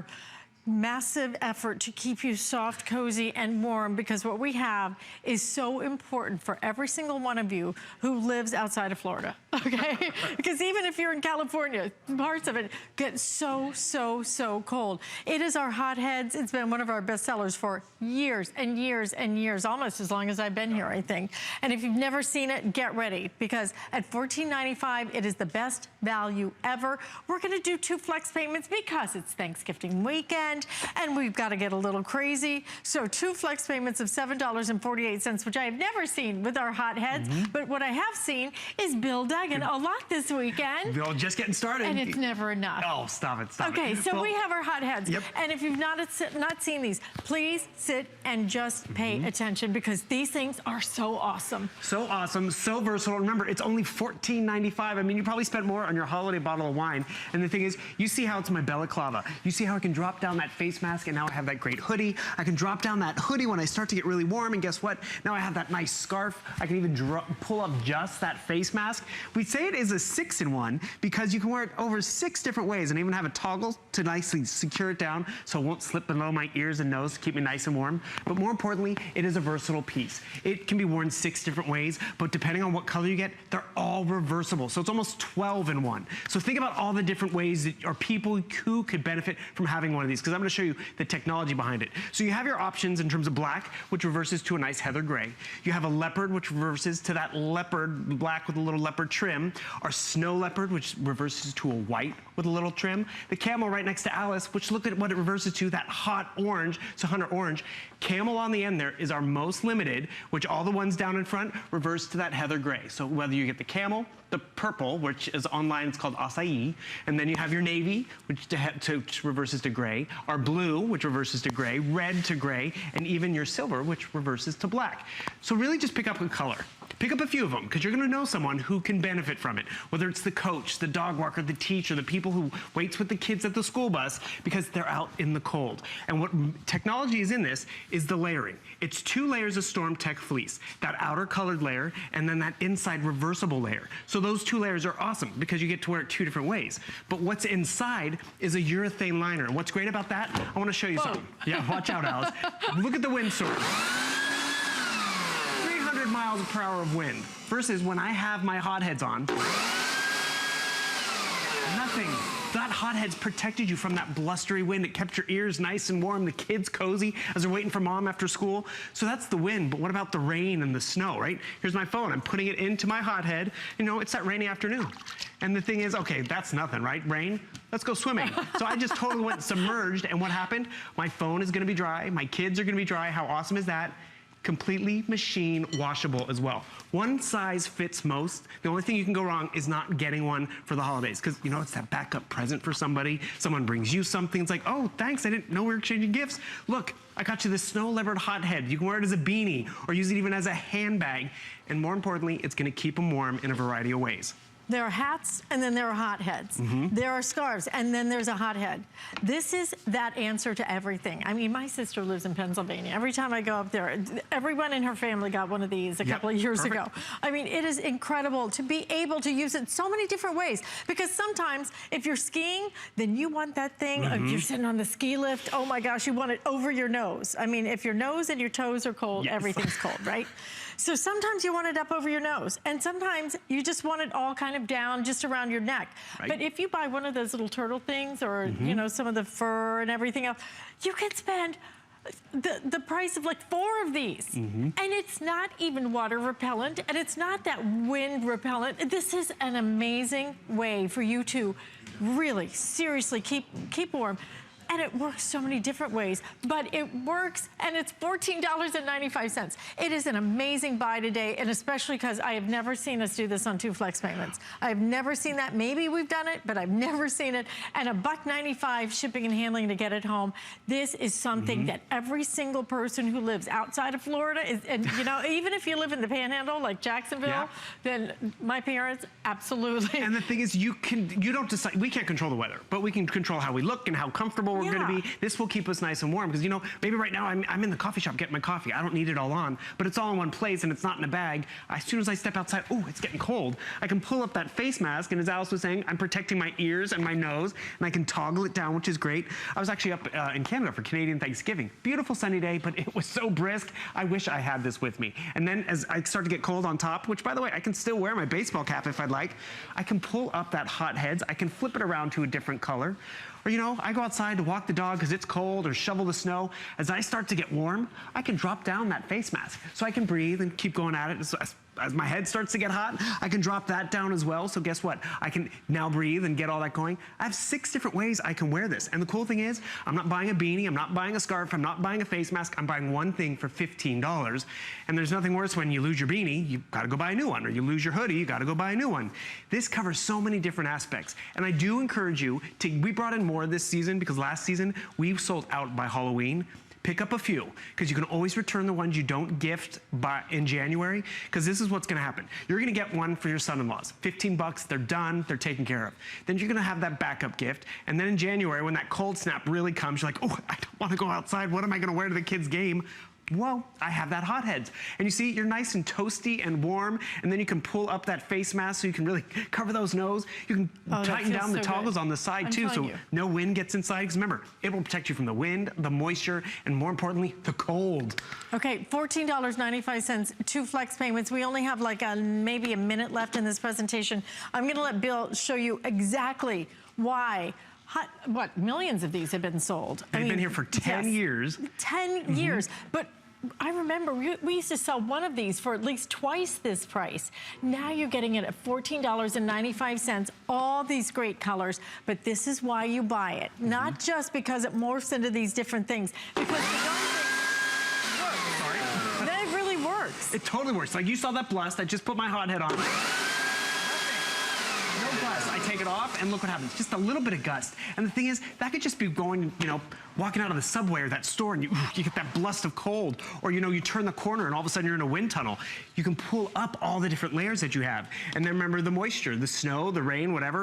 our massive effort to keep you soft, cozy, and warm, because what we have is so important for every single one of you who lives outside of Florida, okay? Because even if you're in California, parts of it get so, so, so cold. It is our Hot Headz. It's been one of our best sellers for years and years and years, almost as long as I've been here, I think. And if you've never seen it, get ready, because at $14.95, it is the best value ever. We're gonna do 2 flex payments because it's Thanksgiving weekend, and we've got to get a little crazy. So 2 flex payments of $7.48, which I have never seen with our Hot Headz. But what I have seen is Bill Duggan a lot this weekend. Bill, just getting started. And it's never enough. Oh, stop it, stop it. Okay, so we have our Hot Headz. Yep. And if you've not seen these, please sit and just pay attention, because these things are so awesome. So awesome, so versatile. Remember, it's only $14.95. I mean, you probably spent more on your holiday bottle of wine. And the thing is, you see how it's my balaclava. You see how I can drop down that face mask, and now I have that great hoodie. I can drop down that hoodie when I start to get really warm, and guess what? Now I have that nice scarf. I can even pull up just that face mask. We say it is a 6-in-1 because you can wear it over 6 different ways, and even have a toggle to nicely secure it down so it won't slip below my ears and nose to keep me nice and warm. But more importantly, it is a versatile piece. It can be worn 6 different ways, but depending on what color you get, they're all reversible. So it's almost 12-in-1. So think about all the different ways that are people who could benefit from having one of these, because I'm going to show you the technology behind it. So you have your options in terms of black, which reverses to a nice heather gray. You have a leopard, which reverses to that leopard black with a little leopard trim. Our snow leopard, which reverses to a white with a little trim. The camel right next to Alice, which look at what it reverses to, that hot orange, so hunter orange. Camel on the end there is our most limited, which all the ones down in front reverse to that heather gray. So whether you get the camel, the purple, which is online, it's called acai, and then you have your navy, which reverses to gray, our blue, which reverses to gray, red to gray, and even your silver, which reverses to black. So really just pick up a color. Pick up a few of them, because you're going to know someone who can benefit from it. Whether it's the coach, the dog walker, the teacher, the people who waits with the kids at the school bus, because they're out in the cold. And what technology is in this is the layering. It's 2 layers of Storm Tech fleece. That outer colored layer, and then that inside reversible layer. So those 2 layers are awesome, because you get to wear it 2 different ways. But what's inside is a urethane liner. And what's great about that, I want to show you something. Yeah, watch out, Alice. Look at the wind source. 300 miles per hour of wind versus when I have my Hot Headz on, nothing. That Hot Headz protected you from that blustery wind. It kept your ears nice and warm, the kids cozy as they're waiting for mom after school. So that's the wind, but what about the rain and the snow, right? Here's my phone, I'm putting it into my Hot Head. You know, it's that rainy afternoon. And the thing is, okay, that's nothing, right? Rain, let's go swimming. So I just totally went submerged, and what happened? My phone is gonna be dry, my kids are gonna be dry. How awesome is that? Completely machine washable as well. One size fits most. The only thing you can go wrong is not getting one for the holidays, because you know it's that backup present for somebody. Someone brings you something, it's like, oh, thanks, I didn't know we were exchanging gifts. Look, I got you this snow leopard Hot Head. You can wear it as a beanie or use it even as a handbag. And more importantly, it's gonna keep them warm in a variety of ways. There are hats, and then there are Hot Headz. There are scarves, and then there's a Hot Head. This is that answer to everything. I mean, my sister lives in Pennsylvania. Every time I go up there, everyone in her family got one of these a couple of years ago. I mean, it is incredible to be able to use it so many different ways, because sometimes if you're skiing, then you want that thing. If you're sitting on the ski lift, oh my gosh, you want it over your nose. I mean, if your nose and your toes are cold, everything's cold, right? So sometimes you want it up over your nose, and sometimes you just want it all kind of down just around your neck. But if you buy one of those little turtle things, or you know, some of the fur and everything else, you can spend the price of like 4 of these. And it's not even water repellent, and it's not that wind repellent. This is an amazing way for you to really seriously keep warm. And it works so many different ways, but it works, and it's $14.95. It is an amazing buy today, and especially because I have never seen us do this on 2 flex payments. I've never seen that. Maybe we've done it, but I've never seen it. And $1.95 shipping and handling to get it home. This is something that every single person who lives outside of Florida is, and you know, even if you live in the Panhandle, like Jacksonville, then my parents Absolutely. And the thing is, you don't decide, we can't control the weather, but we can control how we look and how comfortable we're gonna be. This will keep us nice and warm, because you know, maybe right now I'm in the coffee shop getting my coffee. I don't need it all on, but it's all in one place and it's not in a bag. As soon as I step outside, oh, it's getting cold. I can pull up that face mask, and as Alice was saying, I'm protecting my ears and my nose, and I can toggle it down, which is great. I was actually up in Canada for Canadian Thanksgiving. Beautiful sunny day, but it was so brisk. I wish I had this with me. And then as I start to get cold on top, which by the way, I can still wear my baseball cap if I'd like, I can pull up that Hot Headz. I can flip it around to a different color. Or, you know, I go outside to walk the dog because it's cold, or shovel the snow. As I start to get warm, I can drop down that face mask so I can breathe and keep going at it. So as my head starts to get hot, I can drop that down as well. So guess what? I can now breathe and get all that going. I have 6 different ways I can wear this. And the cool thing is, I'm not buying a beanie, I'm not buying a scarf, I'm not buying a face mask, I'm buying one thing for $15. And there's nothing worse when you lose your beanie, you gotta go buy a new one, or you lose your hoodie, you gotta go buy a new one. This covers so many different aspects. And I do encourage you to, we brought in more this season because last season we sold out by Halloween. Pick up a few, because you can always return the ones you don't gift in January, because this is what's gonna happen. You're gonna get one for your son-in-laws. 15 bucks, they're done, they're taken care of. Then you're gonna have that backup gift, and then in January, when that cold snap really comes, you're like, oh, I don't wanna go outside, what am I gonna wear to the kids' game? Well, I have that Hot Headz. And you see, you're nice and toasty and warm, and then you can pull up that face mask so you can really cover those nose. You can tighten down the toggles on the side too, so no wind gets inside. Because remember, it will protect you from the wind, the moisture, and more importantly, the cold. Okay, $14.95, 2 flex payments. We only have like maybe a minute left in this presentation. I'm gonna let Bill show you exactly why millions of these have been sold. They've been here for 10 years. 10 years, but I remember we used to sell one of these for at least twice this price. Now you're getting it at $14.95, all these great colors, but this is why you buy it. Not just because it morphs into these different things, because the darn thing works. That really works. It totally works. Like you saw that blast, I just put my hot head on. I take it off and look what happens, just a little bit of gust. And the thing is, that could just be going, you know, walking out of the subway or that store and you get that blast of cold. Or, you know, you turn the corner and all of a sudden you're in a wind tunnel. You can pull up all the different layers that you have. And then remember the moisture, the snow, the rain, whatever.